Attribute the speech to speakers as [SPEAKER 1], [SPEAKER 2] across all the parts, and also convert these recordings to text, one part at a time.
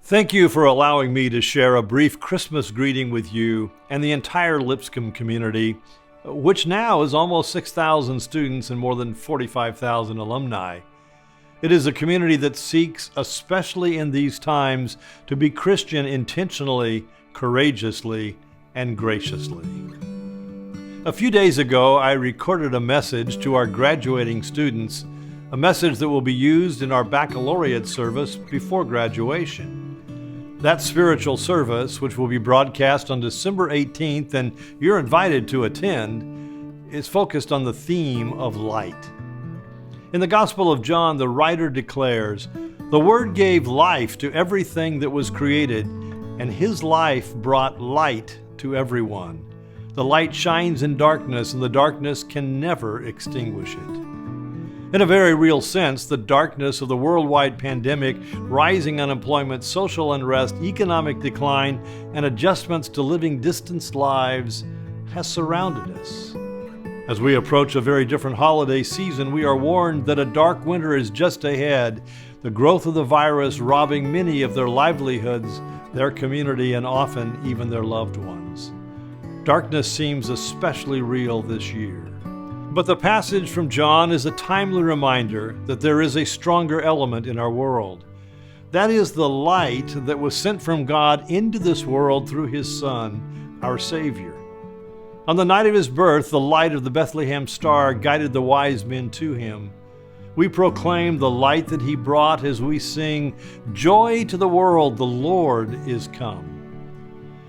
[SPEAKER 1] Thank you for allowing me to share a brief Christmas greeting with you and the entire Lipscomb community, which now is almost 6,000 students and more than 45,000 alumni. It is a community that seeks, especially in these times, to be Christian intentionally, courageously, and graciously. A few days ago, I recorded a message to our graduating students, a message that will be used in our baccalaureate service before graduation. That spiritual service, which will be broadcast on December 18th, and you're invited to attend, is focused on the theme of light. In the Gospel of John, the writer declares, "The Word gave life to everything that was created, and His life brought light to everyone. The light shines in darkness, and the darkness can never extinguish it." In a very real sense, the darkness of the worldwide pandemic, rising unemployment, social unrest, economic decline, and adjustments to living distanced lives has surrounded us. As we approach a very different holiday season, we are warned that a dark winter is just ahead, the growth of the virus robbing many of their livelihoods, their community, and often even their loved ones. Darkness seems especially real this year. But the passage from John is a timely reminder that there is a stronger element in our world. That is the light that was sent from God into this world through His Son, our Savior. On the night of His birth, the light of the Bethlehem star guided the wise men to Him. We proclaim the light that He brought as we sing, "Joy to the world, the Lord is come."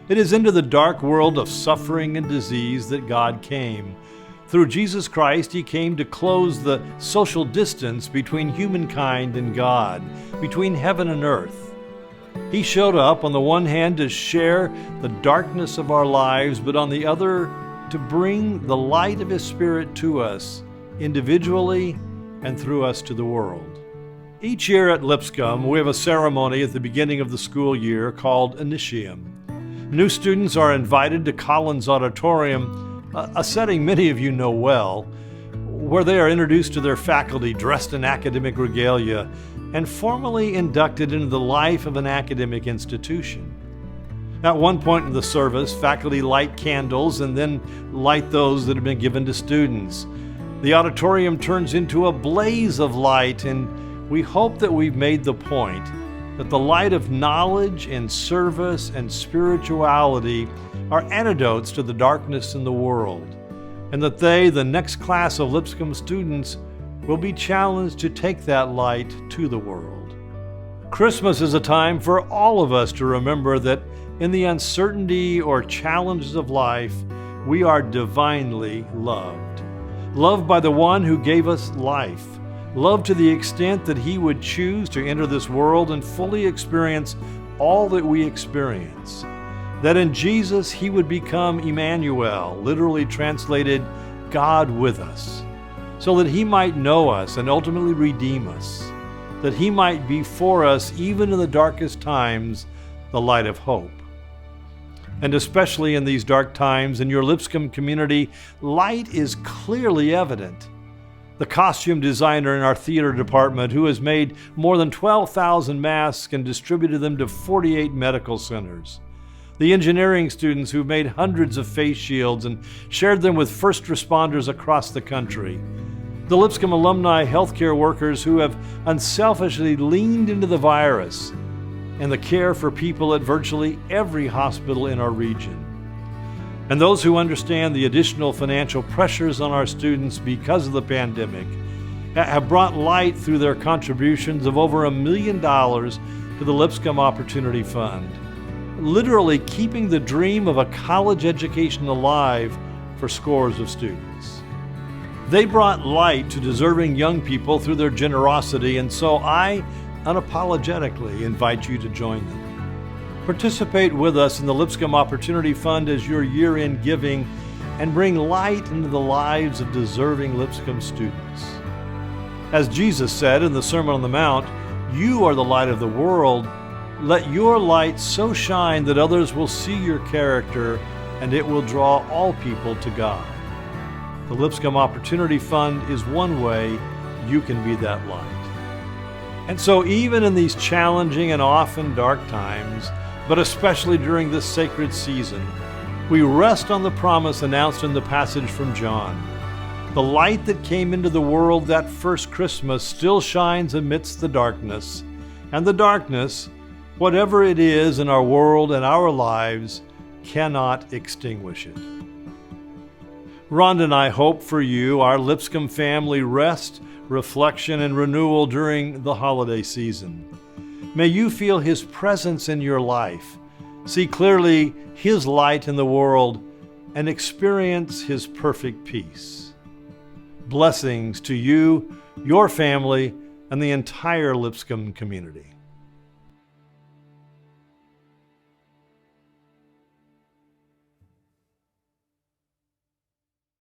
[SPEAKER 1] It is into the dark world of suffering and disease that God came. Through Jesus Christ, He came to close the social distance between humankind and God, between heaven and earth. He showed up on the one hand to share the darkness of our lives, but on the other to bring the light of His Spirit to us, individually and through us to the world. Each year at Lipscomb, we have a ceremony at the beginning of the school year called Initium. New students are invited to Collins Auditorium, a setting many of you know well, where they are introduced to their faculty dressed in academic regalia and formally inducted into the life of an academic institution. At one point in the service, faculty light candles and then light those that have been given to students. The auditorium turns into a blaze of light, and we hope that we've made the point that the light of knowledge and service and spirituality are antidotes to the darkness in the world, and that they, the next class of Lipscomb students, will be challenged to take that light to the world. Christmas is a time for all of us to remember that in the uncertainty or challenges of life, we are divinely loved. Loved by the one who gave us life. Loved to the extent that He would choose to enter this world and fully experience all that we experience. That in Jesus He would become Emmanuel, literally translated, God with us, so that He might know us and ultimately redeem us, that He might be for us even in the darkest times, the light of hope. And especially in these dark times in your Lipscomb community, light is clearly evident. The costume designer in our theater department, who has made more than 12,000 masks and distributed them to 48 medical centers. The engineering students who've made hundreds of face shields and shared them with first responders across the country. The Lipscomb alumni healthcare workers who have unselfishly leaned into the virus and the care for people at virtually every hospital in our region. And those who understand the additional financial pressures on our students because of the pandemic have brought light through their contributions of over $1 million to the Lipscomb Opportunity Fund, literally keeping the dream of a college education alive for scores of students. They brought light to deserving young people through their generosity, and so I unapologetically invite you to join them. Participate with us in the Lipscomb Opportunity Fund as your year-end giving and bring light into the lives of deserving Lipscomb students. As Jesus said in the Sermon on the Mount, "You are the light of the world. Let your light so shine that others will see your character, and it will draw all people to God." The Lipscomb Opportunity Fund is one way you can be that light. And so even in these challenging and often dark times, but especially during this sacred season, we rest on the promise announced in the passage from John. The light that came into the world that first Christmas still shines amidst the darkness, and the darkness, whatever it is in our world and our lives, cannot extinguish it. Rhonda and I hope for you, our Lipscomb family, rest, reflection, and renewal during the holiday season. May you feel His presence in your life, see clearly His light in the world, and experience His perfect peace. Blessings to you, your family, and the entire Lipscomb community.